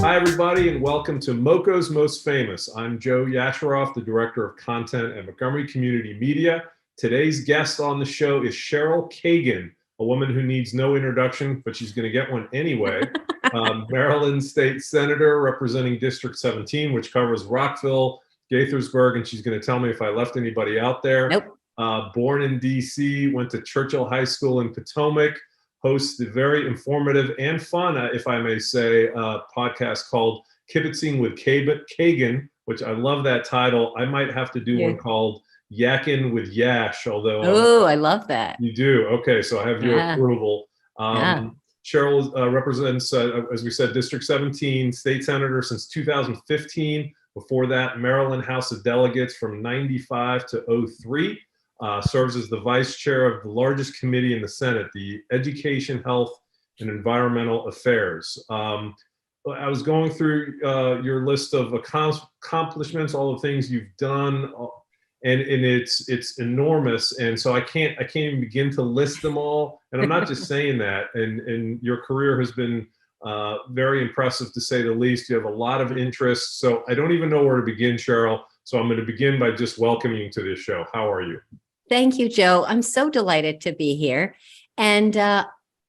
Hi, everybody, and welcome to MoCo's Most Famous. I'm Joe Yasharoff, the Director of Content at Montgomery Community Media. Today's guest on the show is Cheryl Kagan, a woman who needs no introduction, but she's going to get one anyway. Maryland State Senator representing District 17, which covers Rockville, Gaithersburg, and she's going to tell me if I left anybody out there. Nope. Born in D.C., went to Churchill High School in Potomac, hosts a very informative and fun, if I may say, podcast called Kibitzing with Kagan, which I love that title. I might have to do one called Yakin with Yash, although I love that. You do? Okay, so I have your approval. Cheryl represents, as we said, District 17, state senator since 2015. Before that, Maryland House of Delegates from 95 to 03. Serves as the vice chair of the largest committee in the Senate, the Education, Health, and Environmental Affairs. I was going through your list of accomplishments, all the things you've done, and it's enormous. And so I can't even begin to list them all. And I'm not just saying that. And your career has been very impressive, to say the least. You have a lot of interests. So I don't even know where to begin, Cheryl. So I'm going to begin by just welcoming you to this show. How are you? Thank you, Joe. I'm so delighted to be here. And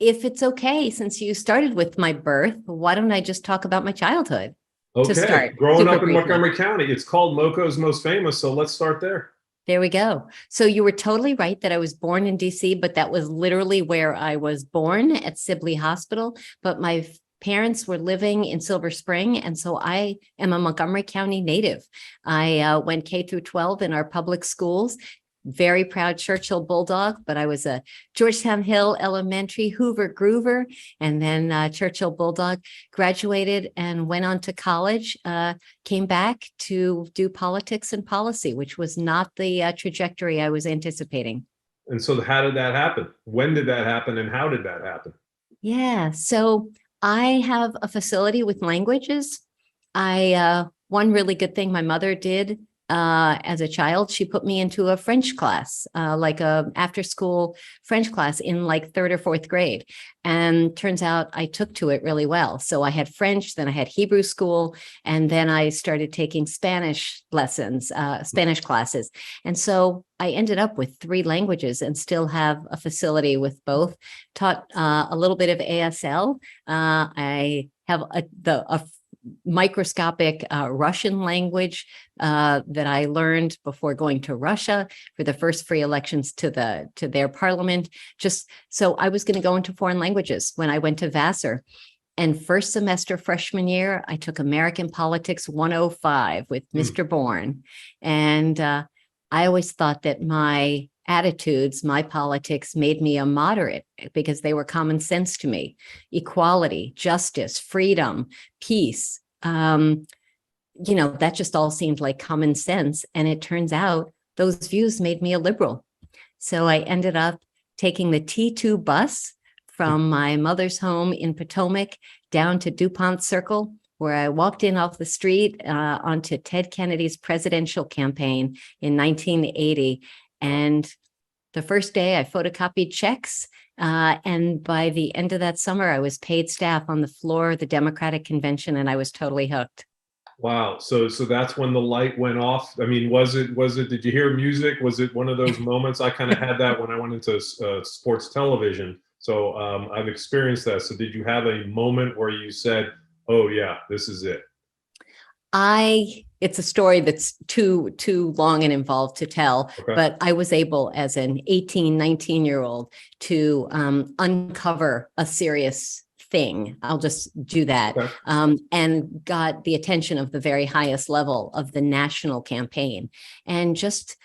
if it's okay, since you started with my birth, why don't I just talk about my childhood to start? Growing up in Montgomery County. It's called MoCo's Most Famous, so let's start there. There we go. So you were totally right that I was born in D.C., but that was literally where I was born, at Sibley Hospital. But my parents were living in Silver Spring, and so I am a Montgomery County native. I went K through 12 in our public schools. Very proud Churchill Bulldog, but I was a Georgetown Hill Elementary Hoover Groover, and then Churchill Bulldog. Graduated and went on to college, came back to do politics and policy, which was not the trajectory I was anticipating. And so how did that happen? When did that happen, and how did that happen? Yeah, so I have a facility with languages. One really good thing my mother did as a child, she put me into a French class, like a after school French class in like 3rd or 4th grade. And turns out I took to it really well. So I had French, then I had Hebrew school, and then I started taking Spanish lessons, Spanish classes. And so I ended up with 3 languages and still have a facility with both. Taught a little bit of ASL. I have a microscopic Russian language that I learned before going to Russia for the first free elections to their parliament. Just so I was going to go into foreign languages when I went to Vassar. And first semester freshman year, I took American Politics 105 with Mr. Bourne. And I always thought that my attitudes, my politics made me a moderate because they were common sense to me. Equality, justice, freedom, peace. That just all seemed like common sense. And it turns out those views made me a liberal. So I ended up taking the T2 bus from my mother's home in Potomac down to DuPont Circle, where I walked in off the street onto Ted Kennedy's presidential campaign in 1980. And the first day I photocopied checks. And by the end of that summer, I was paid staff on the floor of the Democratic Convention, and I was totally hooked. Wow. So that's when the light went off. I mean, was it, did you hear music? Was it one of those moments? I kind of had that when I went into sports television. So I've experienced that. So did you have a moment where you said, oh yeah, this is it? It's a story that's too long and involved to tell, but I was able as an 18, 19-year-old to uncover a serious thing. I'll just do that. And got the attention of the very highest level of the national campaign, and just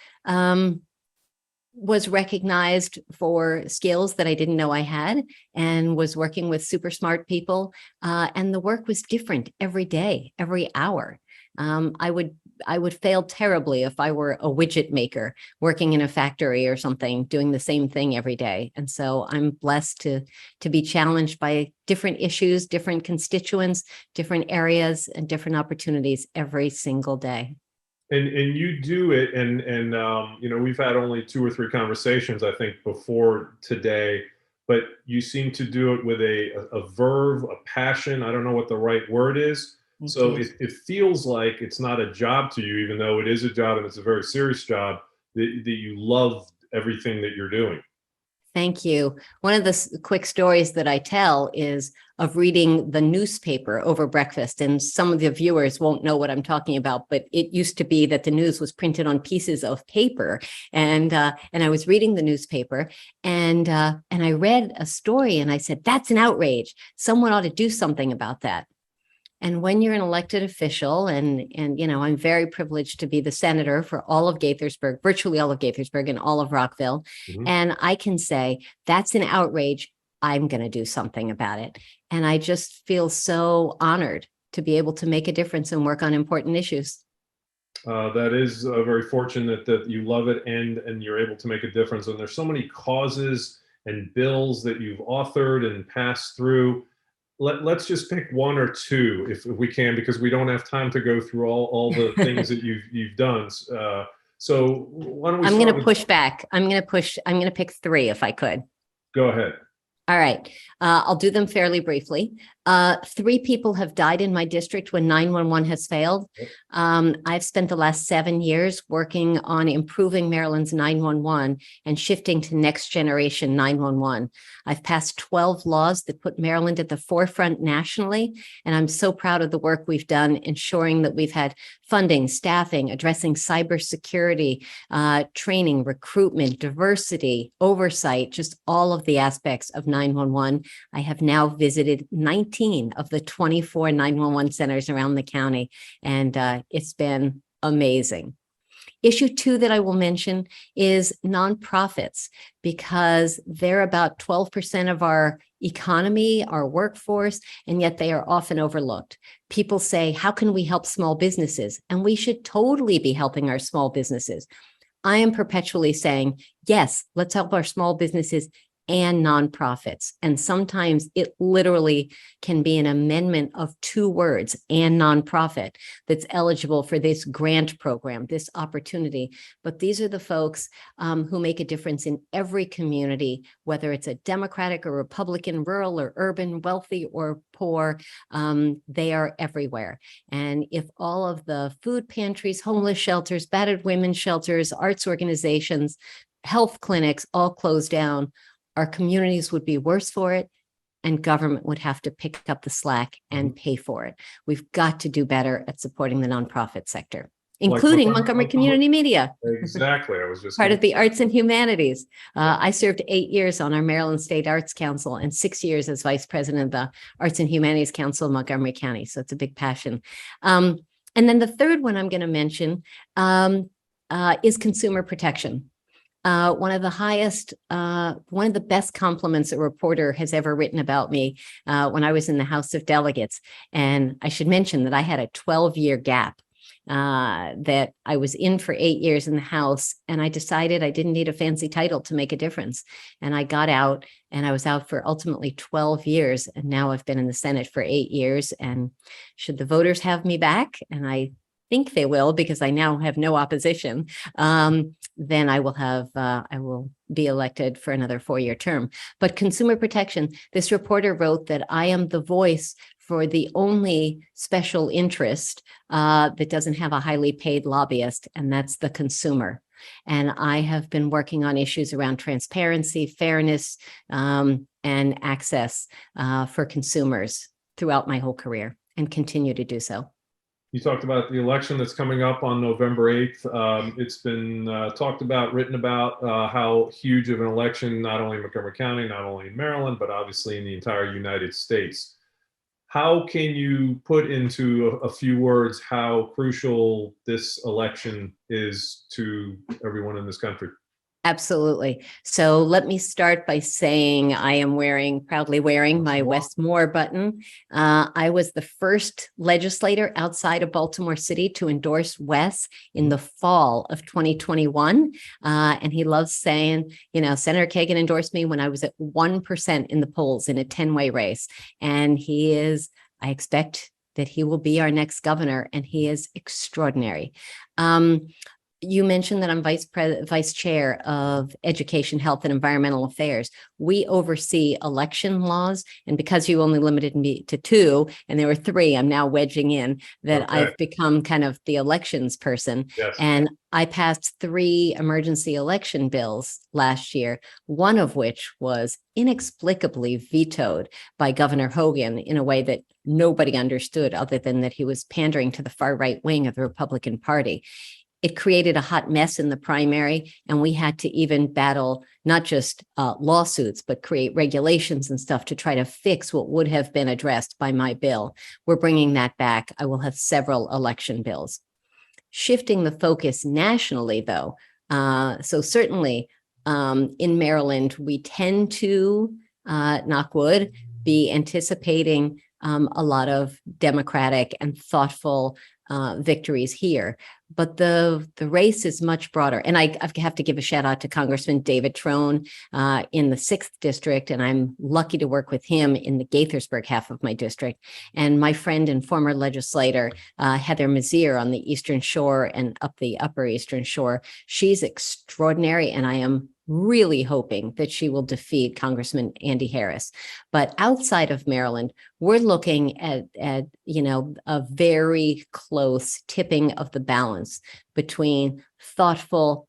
was recognized for skills that I didn't know I had, and was working with super smart people. And the work was different every day, every hour. I would fail terribly if I were a widget maker working in a factory or something, doing the same thing every day. And so I'm blessed to be challenged by different issues, different constituents, different areas, and different opportunities every single day. And you do it, and we've had only 2 or 3 conversations, I think, before today, but you seem to do it with a verve, a passion. I don't know what the right word is, So it feels like it's not a job to you, even though it is a job and it's a very serious job, that you love everything that you're doing. Thank you. One of the quick stories that I tell is of reading the newspaper over breakfast. And some of the viewers won't know what I'm talking about, but it used to be that the news was printed on pieces of paper. And I was reading the newspaper and I read a story and I said, that's an outrage. Someone ought to do something about that. And when you're an elected official, and you know, I'm very privileged to be the senator for all of Gaithersburg, virtually all of Gaithersburg and all of Rockville. Mm-hmm. And I can say, that's an outrage. I'm going to do something about it. And I just feel so honored to be able to make a difference and work on important issues. That is very fortunate that you love it and you're able to make a difference. And there's so many causes and bills that you've authored and passed through. Let's just pick one or two if we can, because we don't have time to go through all the things that you've done. So why don't we? I'm going to push back. I'm going to pick three if I could. Go ahead. All right. I'll do them fairly briefly. 3 people have died in my district when 911 has failed. I've spent the last 7 years working on improving Maryland's 911 and shifting to next generation 911. I've passed 12 laws that put Maryland at the forefront nationally, and I'm so proud of the work we've done ensuring that we've had funding, staffing, addressing cybersecurity, training, recruitment, diversity, oversight, just all of the aspects of 911. I have now visited 19 of the 24 911 centers around the county, and it's been amazing. Issue 2 that I will mention is nonprofits, because they're about 12% of our economy, our workforce, and yet they are often overlooked. People say, how can we help small businesses? And we should totally be helping our small businesses. I am perpetually saying, yes, let's help our small businesses and nonprofits. And sometimes it literally can be an amendment of 2 words, and nonprofit, that's eligible for this grant program, this opportunity. But these are the folks who make a difference in every community, whether it's a Democratic or Republican, rural or urban, wealthy or poor, they are everywhere. And if all of the food pantries, homeless shelters, battered women's shelters, arts organizations, health clinics all closed down, our communities would be worse for it, and government would have to pick up the slack and pay for it. We've got to do better at supporting the nonprofit sector, including like Montgomery Community Media. Exactly. I was just part of the arts and humanities. I served 8 years on our Maryland State Arts Council and 6 years as vice president of the Arts and Humanities Council of Montgomery County. So it's a big passion. And then the third one I'm going to mention is consumer protection. One of the best compliments a reporter has ever written about me when I was in the House of Delegates. And I should mention that I had a 12-year gap that I was in for 8 years in the House, and I decided I didn't need a fancy title to make a difference. And I got out, and I was out for ultimately 12 years. And now I've been in the Senate for 8 years. And should the voters have me back, and I think they will, because I now have no opposition, then I will be elected for another 4-year term. But consumer protection, this reporter wrote that I am the voice for the only special interest that doesn't have a highly paid lobbyist, and that's the consumer. And I have been working on issues around transparency, fairness, and access for consumers throughout my whole career, and continue to do so. You talked about the election that's coming up on November 8th. It's been talked about, written about how huge of an election, not only in Montgomery County, not only in Maryland, but obviously in the entire United States. How can you put into a few words how crucial this election is to everyone in this country? Absolutely. So let me start by saying I am proudly wearing my Wes Moore button. I was the first legislator outside of Baltimore City to endorse Wes in the fall of 2021. And he loves saying, you know, Senator Kagan endorsed me when I was at 1% in the polls in a 10-way race. And I expect that he will be our next governor, and he is extraordinary. You mentioned that I'm vice chair of Education, Health, and Environmental Affairs. We oversee election laws, and because you only limited me to 2, and there were 3, I'm now wedging in that Okay. I've become kind of the elections person. Yes. And I passed 3 emergency election bills last year, one of which was inexplicably vetoed by Governor Hogan in a way that nobody understood, other than that he was pandering to the far right wing of the Republican Party. It created a hot mess in the primary, and we had to even battle not just lawsuits, but create regulations and stuff to try to fix what would have been addressed by my bill. We're bringing that back. I will have several election bills. Shifting the focus nationally, though, so certainly in Maryland, we tend to, knock wood, be anticipating a lot of democratic and thoughtful victories here. But the race is much broader. And I have to give a shout out to Congressman David Trone in the 6th district. And I'm lucky to work with him in the Gaithersburg half of my district. And my friend and former legislator, Heather Mazier on the Eastern Shore and up the Upper Eastern Shore. She's extraordinary. And I am really hoping that she will defeat Congressman Andy Harris. But outside of Maryland, we're looking at a very close tipping of the balance between thoughtful,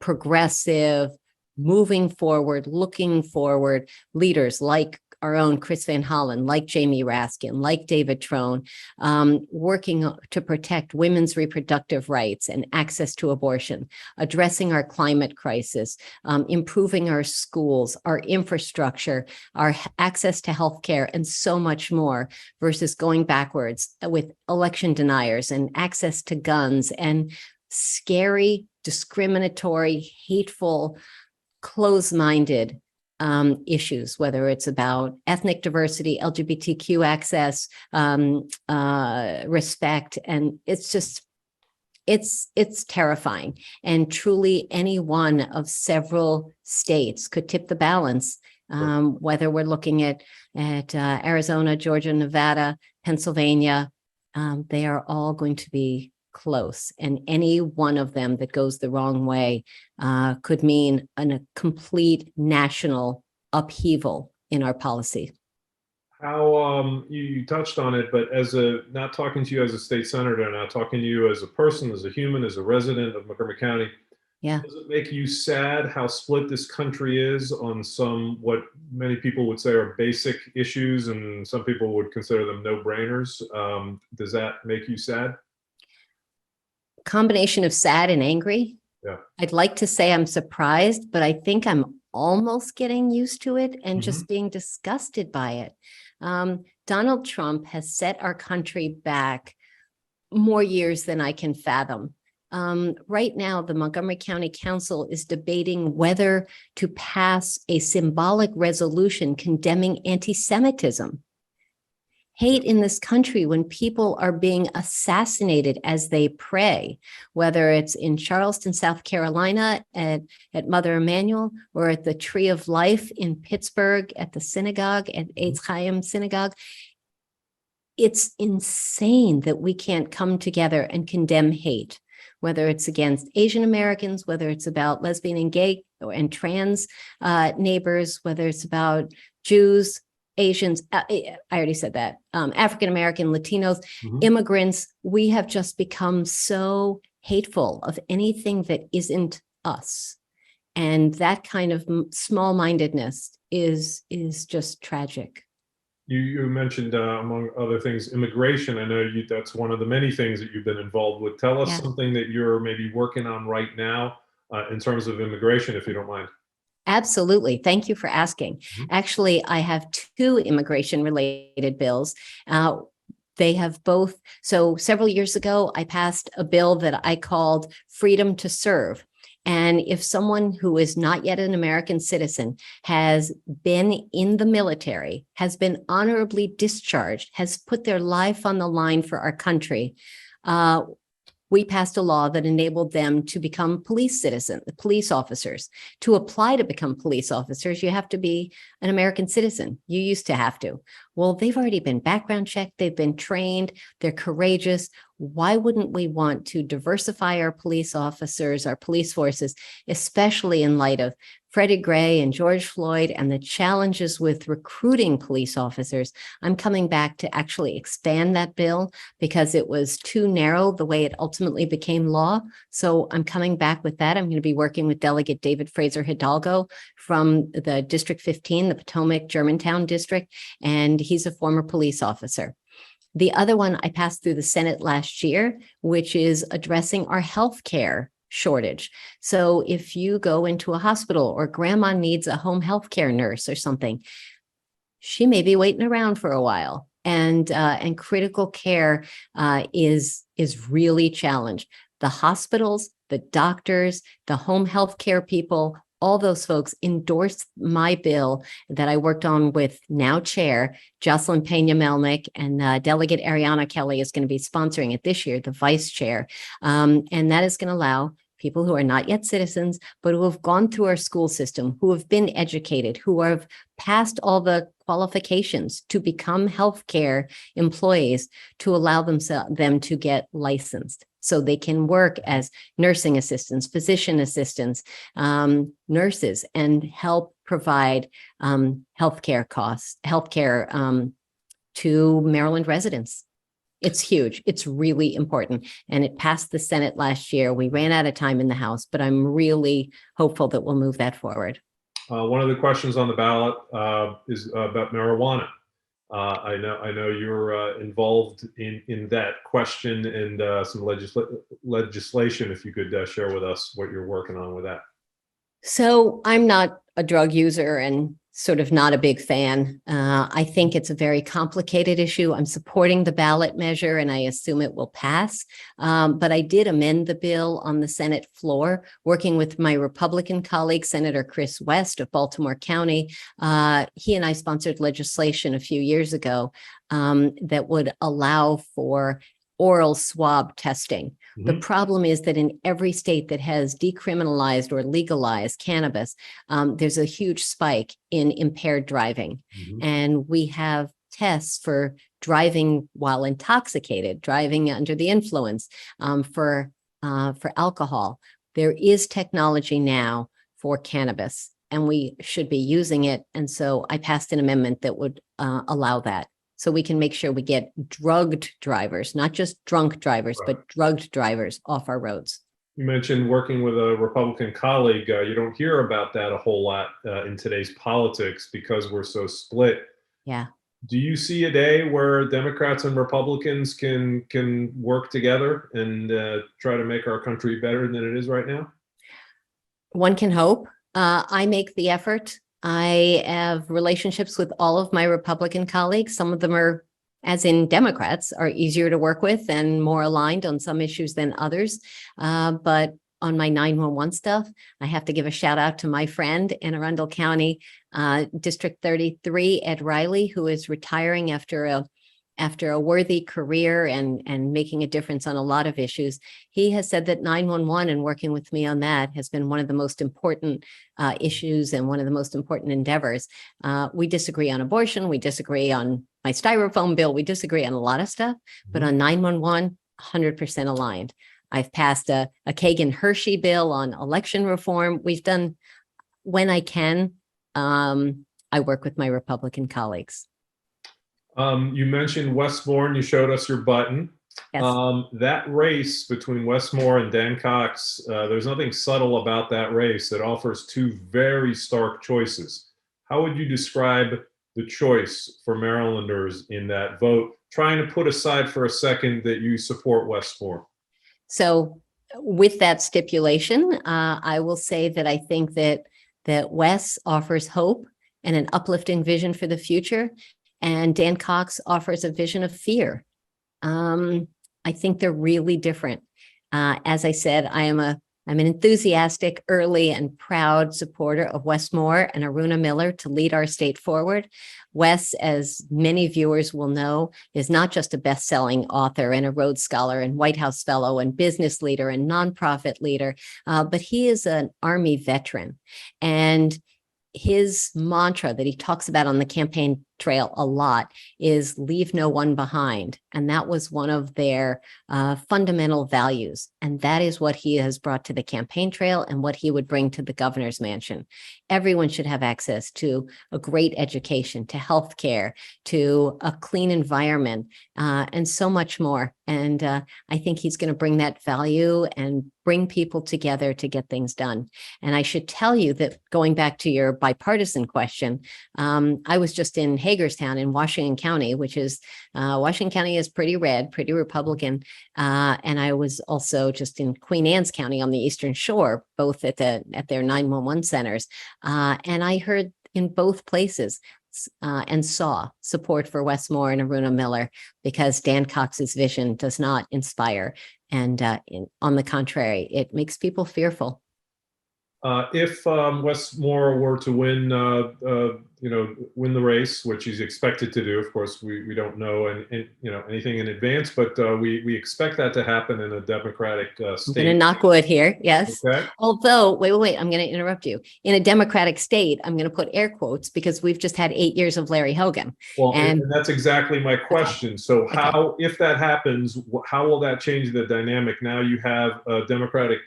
progressive, moving forward, looking forward leaders like our own Chris Van Hollen, like Jamie Raskin, like David Trone, working to protect women's reproductive rights and access to abortion, addressing our climate crisis, improving our schools, our infrastructure, our access to healthcare, and so much more, versus going backwards with election deniers and access to guns and scary, discriminatory, hateful, close-minded issues, whether it's about ethnic diversity, LGBTQ access, respect. And it's terrifying. And truly any one of several states could tip the balance, whether we're looking at Arizona, Georgia, Nevada, Pennsylvania. They are all going to be close, and any one of them that goes the wrong way could mean a complete national upheaval in our policy. How you touched on it, but not talking to you as a state senator, not talking to you as a person, as a human, as a resident of Montgomery County. Yeah. Does it make you sad how split this country is on some, what many people would say are basic issues, and some people would consider them no-brainers? Does that make you sad? Combination of sad and angry. Yeah. I'd like to say I'm surprised, but I think I'm almost getting used to it and just being disgusted by it. Donald Trump has set our country back more years than I can fathom. Right now, the Montgomery County Council is debating whether to pass a symbolic resolution condemning anti-Semitism. Hate in this country when people are being assassinated as they pray, whether it's in Charleston, South Carolina at Mother Emanuel, or at the Tree of Life in Pittsburgh at the synagogue, at Eitz Chaim Synagogue. It's insane that we can't come together and condemn hate, whether it's against Asian Americans, whether it's about lesbian and gay and trans neighbors, whether it's about Jews, Asians, I already said that, African-American, Latinos, immigrants. We have just become so hateful of anything that isn't us. And that kind of small-mindedness is just tragic. You mentioned, among other things, immigration. I know that's one of the many things that you've been involved with. Tell us something that you're maybe working on right now in terms of immigration, if you don't mind. Absolutely. Thank you for asking. Actually, I have 2 immigration-related bills. They have both. So several years ago, I passed a bill that I called Freedom to Serve. And if someone who is not yet an American citizen has been in the military, has been honorably discharged, has put their life on the line for our country, we passed a law that enabled them to become police officers. To apply to become police officers, you have to be an American citizen. You used to have to. Well, they've already been background checked. They've been trained. They're courageous. Why wouldn't we want to diversify our police officers, our police forces, especially in light of Freddie Gray and George Floyd and the challenges with recruiting police officers? I'm coming back to actually expand that bill because it was too narrow the way it ultimately became law. So I'm coming back with that. I'm going to be working with Delegate David Fraser Hidalgo from the District 15, the Potomac Germantown District, and he's a former police officer. The other one I passed through the Senate last year, which is addressing our healthcare shortage. So if you go into a hospital or grandma needs a home healthcare nurse or something, she may be waiting around for a while. And critical care is really challenged. The hospitals, the doctors, the home healthcare people, all those folks endorsed my bill that I worked on with now Chair Jocelyn Pena-Melnick, and Delegate Ariana Kelly is going to be sponsoring it this year, the Vice Chair. And that is going to allow people who are not yet citizens, but who have gone through our school system, who have been educated, who have passed all the qualifications to become healthcare employees, to allow them to get licensed so they can work as nursing assistants, physician assistants, nurses, and help provide healthcare to Maryland residents. It's huge. It's really important. And it passed the Senate last year. We ran out of time in the House, but I'm really hopeful that we'll move that forward. One of the questions on the ballot is about marijuana. I know you're involved in that question and some legislation. If you could share with us what you're working on with that. So I'm not a drug user and sort of not a big fan. I think it's a very complicated issue. I'm supporting the ballot measure and I assume it will pass. But I did amend the bill on the Senate floor, working with my Republican colleague, Senator Chris West of Baltimore County. He and I sponsored legislation a few years ago that would allow for oral swab testing. The problem is that in every state that has decriminalized or legalized cannabis, there's a huge spike in impaired driving. And we have tests for driving while intoxicated, driving under the influence, for alcohol. There is technology now for cannabis, and we should be using it. And so I passed an amendment that would allow that. So we can make sure we get drugged drivers, not just drunk drivers, but drugged drivers off our roads. You mentioned working with a Republican colleague. You don't hear about that a whole lot in today's politics because we're so split. Yeah. Do you see a day where Democrats and Republicans can work together and try to make our country better than it is right now? One can hope. I make the effort. I have relationships with all of my Republican colleagues. Some of them are, as in Democrats, are easier to work with and more aligned on some issues than others. But on my 911 stuff, I have to give a shout out to my friend in Arundel County, District 33, Ed Riley, who is retiring after a worthy career and making a difference on a lot of issues. He has said that 911 and working with me on that has been one of the most important issues and one of the most important endeavors. We disagree on abortion. We disagree on my styrofoam bill. We disagree on a lot of stuff, but on 911, 100% aligned. I've passed a Kagan-Hershey bill on election reform. We've done, when I can, I work with my Republican colleagues. You mentioned Westmore. You showed us your button. Yes. That race between Westmore and Dan Cox, there's nothing subtle about that race. It offers two very stark choices. How would you describe the choice for Marylanders in that vote, trying to put aside for a second that you support Westmore? So with that stipulation, I will say that I think that Wes offers hope and an uplifting vision for the future. And Dan Cox offers a vision of fear. I think they're really different. As I said, I'm an enthusiastic, early, and proud supporter of Westmore and Aruna Miller to lead our state forward. Wes, as many viewers will know, is not just a best-selling author and a Rhodes Scholar and White House Fellow and business leader and nonprofit leader, but he is an Army veteran. And his mantra that he talks about on the campaign trail a lot is leave no one behind. And that was one of their fundamental values. And that is what he has brought to the campaign trail and what he would bring to the governor's mansion. Everyone should have access to a great education, to health care, to a clean environment, and so much more. And I think he's going to bring that value and bring people together to get things done. And I should tell you that, going back to your bipartisan question, I was just in Hagerstown in Washington County, which is, Washington County is pretty red, pretty Republican. And I was also just in Queen Anne's County on the Eastern Shore, both at their 911 centers. And I heard in both places and saw support for Wes Moore and Aruna Miller, because Dan Cox's vision does not inspire. And on the contrary, it makes people fearful. If Wes Moore were to win, win the race, which he's expected to do, of course, we don't know anything in advance, but we expect that to happen in a Democratic state. I'm going to knock wood here, yes. Okay. Although, wait, I'm going to interrupt you. In a Democratic state, I'm going to put air quotes, because we've just had 8 years of Larry Hogan. Well, and that's exactly my question. So how, if that happens, how will that change the dynamic? Now you have a Democratic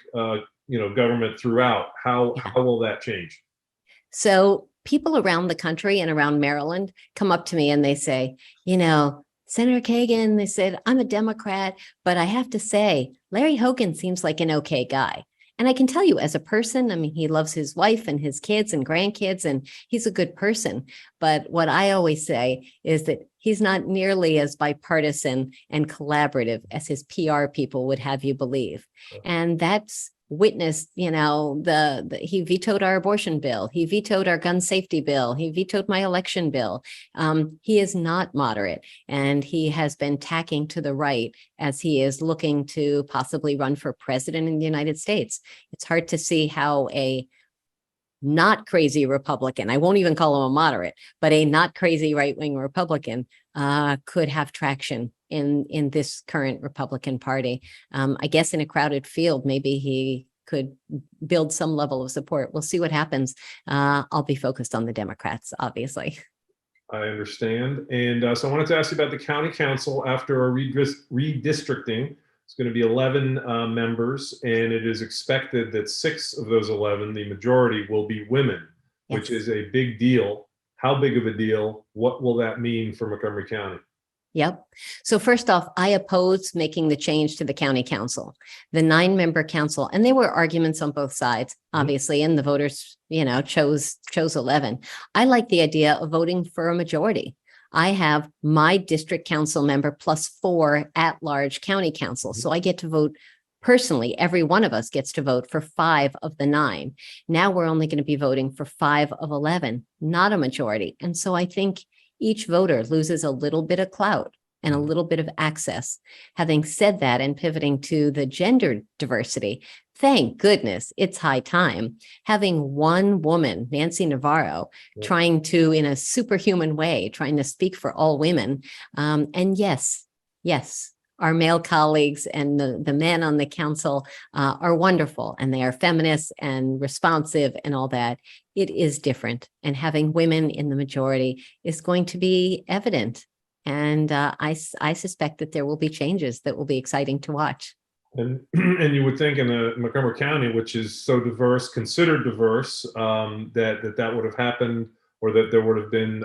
government throughout. How will that change? So people around the country and around Maryland come up to me and they say, Senator Kagan, they said, I'm a Democrat, but I have to say, Larry Hogan seems like an okay guy. And I can tell you, as a person, I mean, he loves his wife and his kids and grandkids, and he's a good person. But what I always say is that he's not nearly as bipartisan and collaborative as his PR people would have you believe. And that's witnessed, he vetoed our abortion bill. He vetoed our gun safety bill. He vetoed my election bill. He is not moderate, and he has been tacking to the right as he is looking to possibly run for president in the United States. It's hard to see how a not crazy Republican, I won't even call him a moderate, but a not crazy right-wing Republican could have traction in this current Republican Party. I guess in a crowded field, maybe he could build some level of support. We'll see what happens. I'll be focused on the Democrats, obviously. I understand. And so I wanted to ask you about the county council. After a redistricting, it's going to be 11 members, and it is expected that 6 of those 11, the majority, will be women, which is a big deal. How big of a deal? What will that mean for Montgomery County? Yep. So first off, I oppose making the change to the county council, the 9-member council. And there were arguments on both sides, obviously, and the voters, chose 11. I like the idea of voting for a majority. I have my district council member plus 4 at-large county councils. So I get to vote personally. Every one of us gets to vote for 5 of the 9. Now we're only going to be voting for 5 of 11, not a majority. And so I think each voter loses a little bit of clout and a little bit of access. Having said that, and pivoting to the gender diversity, thank goodness it's high time. Having one woman, Nancy Navarro, trying to, in a superhuman way, trying to speak for all women. And yes, our male colleagues and the men on the council are wonderful, and they are feminists and responsive and all that. It is different, and having women in the majority is going to be evident. And I suspect that there will be changes that will be exciting to watch. And you would think in Montgomery County, which is so diverse, considered diverse, that would have happened, or that there would have been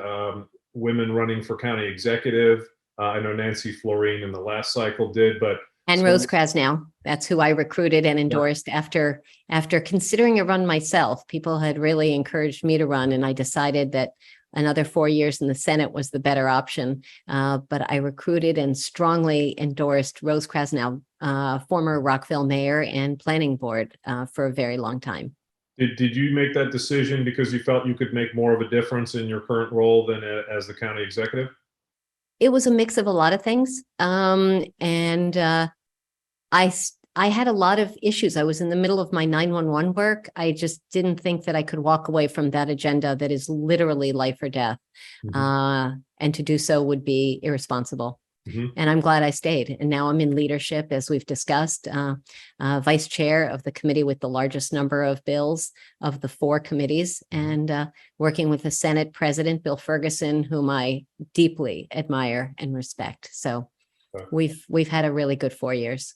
women running for county executive. I know Nancy Florine in the last cycle did, but Rose Krasnow, that's who I recruited and endorsed after considering a run myself. People had really encouraged me to run, and I decided that another 4 years in the Senate was the better option. But I recruited and strongly endorsed Rose Krasnow, former Rockville mayor and planning board for a very long time. Did you make that decision because you felt you could make more of a difference in your current role than as the county executive? It was a mix of a lot of things. I had a lot of issues. I was in the middle of my 911 work. I just didn't think that I could walk away from that agenda that is literally life or death. And to do so would be irresponsible. And I'm glad I stayed. And now I'm in leadership, as we've discussed, vice chair of the committee with the largest number of bills of the 4 committees, and working with the Senate President, Bill Ferguson, whom I deeply admire and respect. So we've had a really good 4 years.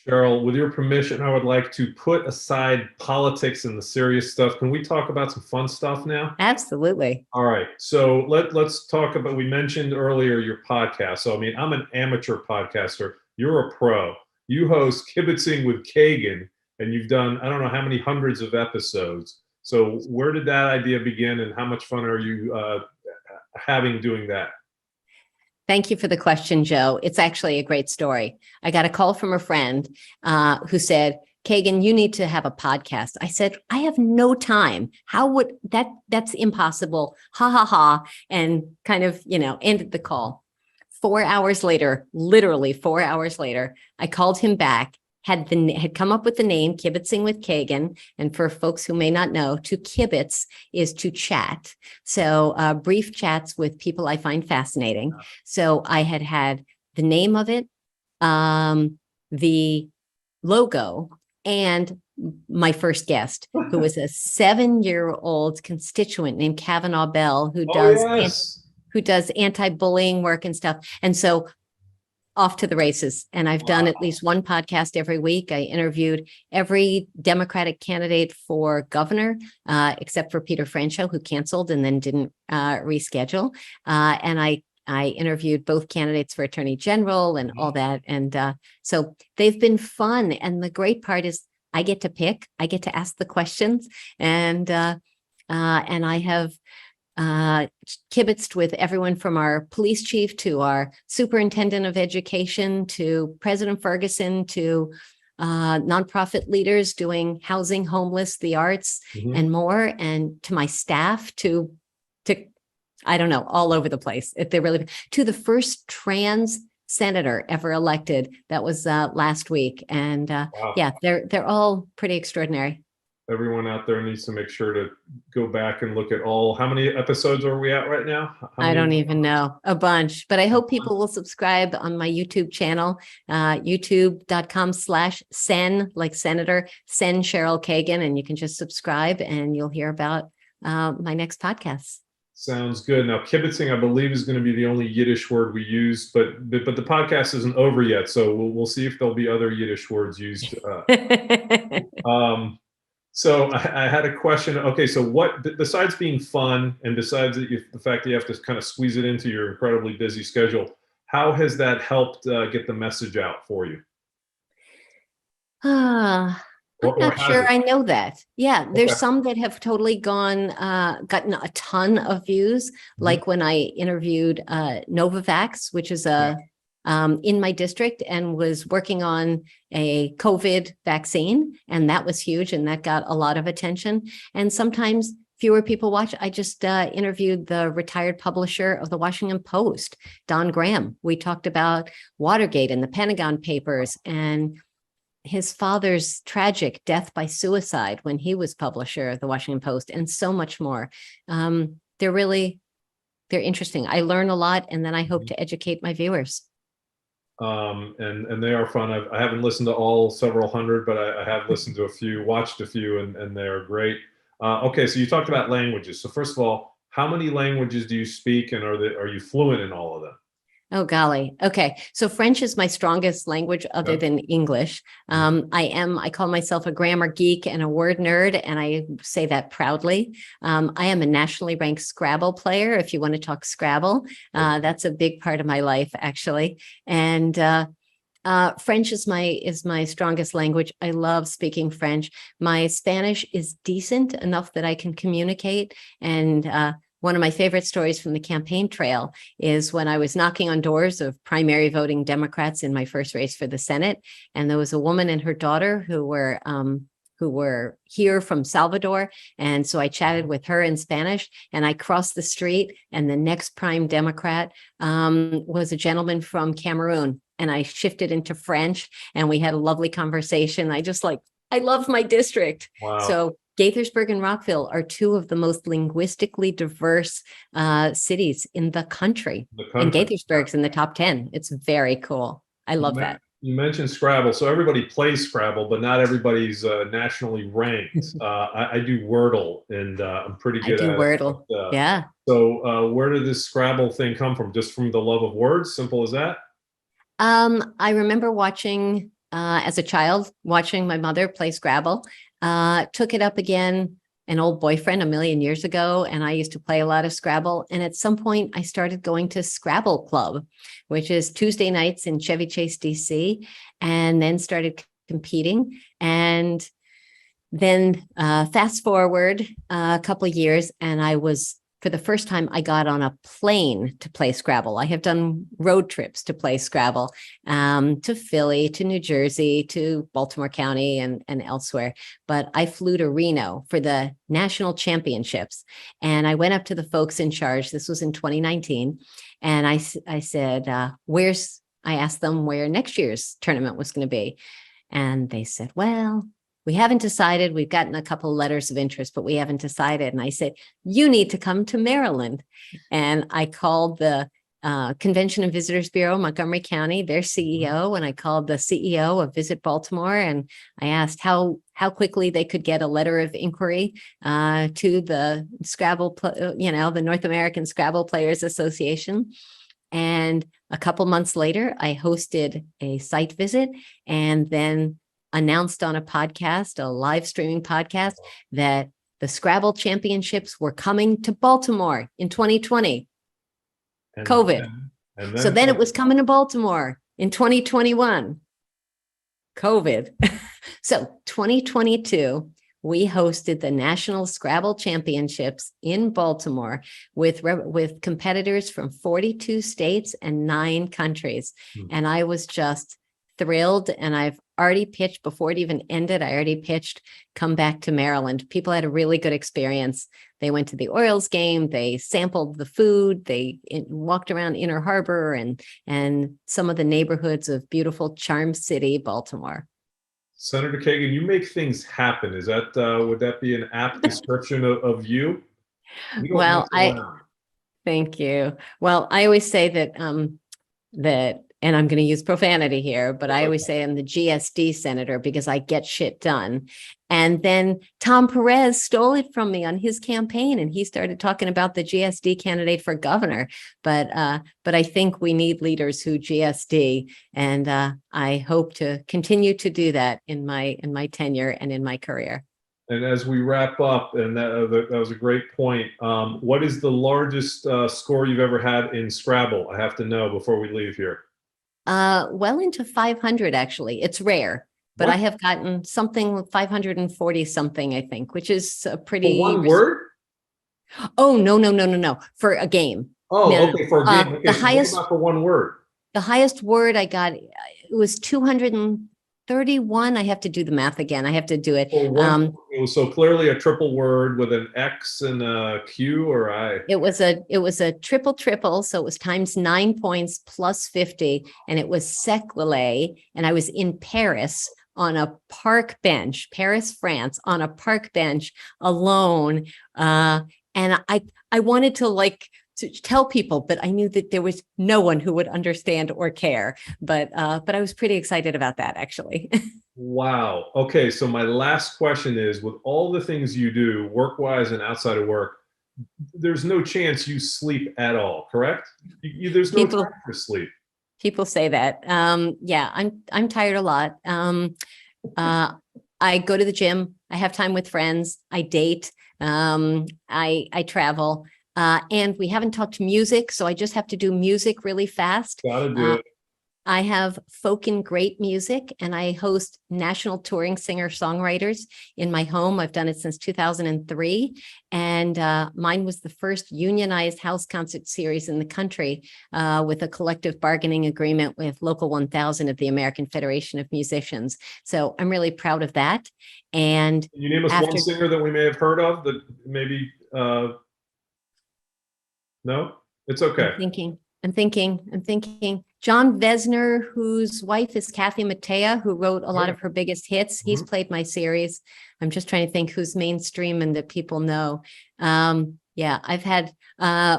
Cheryl, with your permission, I would like to put aside politics and the serious stuff. Can we talk about some fun stuff now? Absolutely. All right. So let's talk about, we mentioned earlier your podcast. So, I mean, I'm an amateur podcaster. You're a pro. You host Kibitzing with Kagan, and you've done, I don't know how many hundreds of episodes. So where did that idea begin, and how much fun are you having doing that? Thank you for the question, Joe. It's actually a great story. I got a call from a friend who said, Kagan, you need to have a podcast. I said, I have no time. How would that's impossible. Ha ha ha. And kind of, ended the call. 4 hours later, literally 4 hours later, I called him back, had come up with the name Kibitzing with Kagan. And for folks who may not know, to kibitz is to chat. So brief chats with people I find fascinating. So I had the name of it, the logo, and my first guest, who was a 7-year-old constituent named Kavanaugh Bell, who does anti-bullying work and stuff. And so off to the races. And I've done at least one podcast every week. I interviewed every Democratic candidate for governor, except for Peter Franchot, who canceled and then didn't reschedule. And I interviewed both candidates for attorney general and all that. And so they've been fun. And the great part is I get to pick, I get to ask the questions, and I have kibitzed with everyone from our police chief to our superintendent of education to President Ferguson to nonprofit leaders doing housing, homeless, the arts, and more, and to my staff to I don't know, all over the place. If they really to the first trans senator ever elected, that was last week, and yeah, they're all pretty extraordinary. Everyone out there needs to make sure to go back and look at how many episodes are we at right now? I don't even know, a bunch, but I hope people will subscribe on my YouTube channel, youtube.com/sen, like Senator, Sen Cheryl Kagan, and you can just subscribe and you'll hear about my next podcast. Sounds good. Now, kibitzing, I believe, is going to be the only Yiddish word we use, but the podcast isn't over yet, so we'll see if there'll be other Yiddish words used. So I had a question. Okay, so what, besides being fun and besides the fact that you have to kind of squeeze it into your incredibly busy schedule, how has that helped get the message out for you? I'm not sure I know that. Yeah, there's some that have totally gotten a ton of views, like when I interviewed Novavax, which is in my district, and was working on a COVID vaccine. And that was huge. And that got a lot of attention. And sometimes fewer people watch. I just interviewed the retired publisher of the Washington Post, Don Graham. We talked about Watergate and the Pentagon Papers and his father's tragic death by suicide when he was publisher of the Washington Post, and so much more. They're interesting. I learn a lot, and then I hope to educate my viewers. And they are fun. I haven't listened to all several hundred, but I have listened to a few, watched a few, and they're great. Okay, so you talked about languages. So first of all, how many languages do you speak, and are you fluent in all of them? Oh, golly. Okay. So French is my strongest language other than English. I call myself a grammar geek and a word nerd, and I say that proudly. I am a nationally ranked Scrabble player. If you want to talk Scrabble, that's a big part of my life, actually. And French is my strongest language. I love speaking French. My Spanish is decent enough that I can communicate. And one of my favorite stories from the campaign trail is when I was knocking on doors of primary voting Democrats in my first race for the Senate. And there was a woman and her daughter who were here from Salvador. And so I chatted with her in Spanish, and I crossed the street, and the next prime Democrat was a gentleman from Cameroon. And I shifted into French, and we had a lovely conversation. I love my district. Wow. So Gaithersburg and Rockville are two of the most linguistically diverse cities in the country. And Gaithersburg's in the top 10. It's very cool. I love that. You mentioned Scrabble. So everybody plays Scrabble, but not everybody's nationally ranked. I do Wordle, and I'm pretty good at Wordle. It. Yeah. So where did this Scrabble thing come from? Just from the love of words? Simple as that? I remember watching, as a child, watching my mother play Scrabble. Took it up again, an old boyfriend a million years ago, and I used to play a lot of Scrabble. And at some point, I started going to Scrabble Club, which is Tuesday nights in Chevy Chase, DC, and then started competing. And then fast forward a couple of years, and for the first time, I got on a plane to play Scrabble. I have done road trips to play Scrabble, to Philly, to New Jersey, to Baltimore County, and elsewhere. But I flew to Reno for the national championships. And I went up to the folks in charge. This was in 2019. And I said, I asked them where next year's tournament was going to be. And they said, well, we haven't decided. We've gotten a couple of letters of interest, but we haven't decided. And I said, you need to come to Maryland. And I called the Convention and Visitors Bureau, Montgomery County, their CEO, and I called the CEO of Visit Baltimore. And I asked how quickly they could get a letter of inquiry to the Scrabble, the North American Scrabble Players Association. And a couple months later, I hosted a site visit, and then announced on a podcast, a live streaming podcast, that the Scrabble championships were coming to Baltimore in 2020. COVID. So then it was coming to Baltimore in 2021. COVID. So 2022, we hosted the National Scrabble Championships in Baltimore with competitors from 42 states and 9 countries. And I was just thrilled. And I've already pitched, before it even ended, I already pitched, come back to Maryland. People had a really good experience. They went to the Orioles game. They sampled the food. They walked around Inner Harbor and some of the neighborhoods of beautiful Charm City, Baltimore. Senator Kagan, you make things happen. Is that would that be an apt description of you? Well, thank you. Well, I always say that and I'm going to use profanity here, but I always say I'm the GSD senator because I get shit done. And then Tom Perez stole it from me on his campaign, and he started talking about the GSD candidate for governor. But I think we need leaders who GSD, and I hope to continue to do that in my tenure and in my career. And as we wrap up, and that was a great point. What is the largest score you've ever had in Scrabble? I have to know before we leave here. Well into 500, actually. It's rare, but what? I have gotten something 540 something, I think, which is a pretty. For one word? Oh, no. For a game. Oh, no, okay, for a game. Okay, the so highest, what about for one word? The highest word I got, it was 231. I have to do the math again. I have to do it. It was so clearly a triple word with an X and a Q or I. It was a triple. So it was times 9 points plus 50. And it was sequelé. And I was in Paris on a park bench, Paris, France, on a park bench alone. And I wanted to tell people, but I knew that there was no one who would understand or care. But I was pretty excited about that, actually. Wow. Okay. So my last question is, with all the things you do, work-wise and outside of work, there's no chance you sleep at all, correct? There's no time for sleep. People say that. Yeah, I'm tired a lot. I go to the gym. I have time with friends. I date. I travel. And we haven't talked music, so I just have to do music really fast. Gotta do it. I have folk and great music, and I host national touring singer-songwriters in my home. I've done it since 2003, and mine was the first unionized house concert series in the country with a collective bargaining agreement with Local 1000 of the American Federation of Musicians. So I'm really proud of that. And can you name us one singer that we may have heard of that maybe... No, it's okay. I'm thinking. John Vesner, whose wife is Kathy Mattea, who wrote a lot yeah. of her biggest hits. He's played my series. I'm just trying to think who's mainstream and that people know. Yeah, I've had,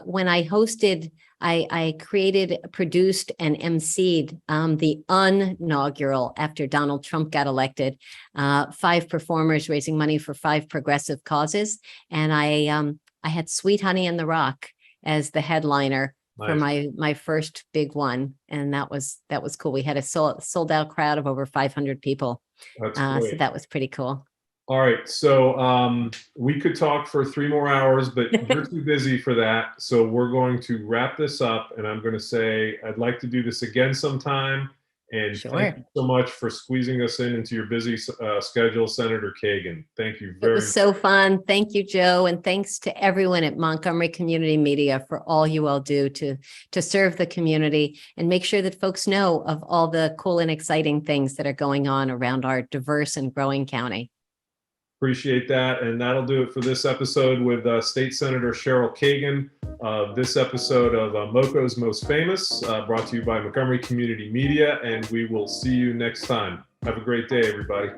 when I hosted, I created, produced, and emceed the inaugural, after Donald Trump got elected, 5 performers raising money for 5 progressive causes. And I had Sweet Honey in the Rock as the headliner for my first big one, and that was cool. We had a sold out crowd of over 500 people. That's So that was pretty cool. All right, so we could talk for 3 more hours, but you're too busy for that. So we're going to wrap this up, and I'm going to say I'd like to do this again sometime. And thank you so much for squeezing us into your busy schedule, Senator Kagan. Thank you very much. It was so fun. Thank you, Joe, and thanks to everyone at Montgomery Community Media for all you all do to serve the community and make sure that folks know of all the cool and exciting things that are going on around our diverse and growing county. Appreciate that. And that'll do it for this episode with State Senator Cheryl Kagan. This episode of MoCo's Most Famous, brought to you by Montgomery Community Media. And we will see you next time. Have a great day, everybody.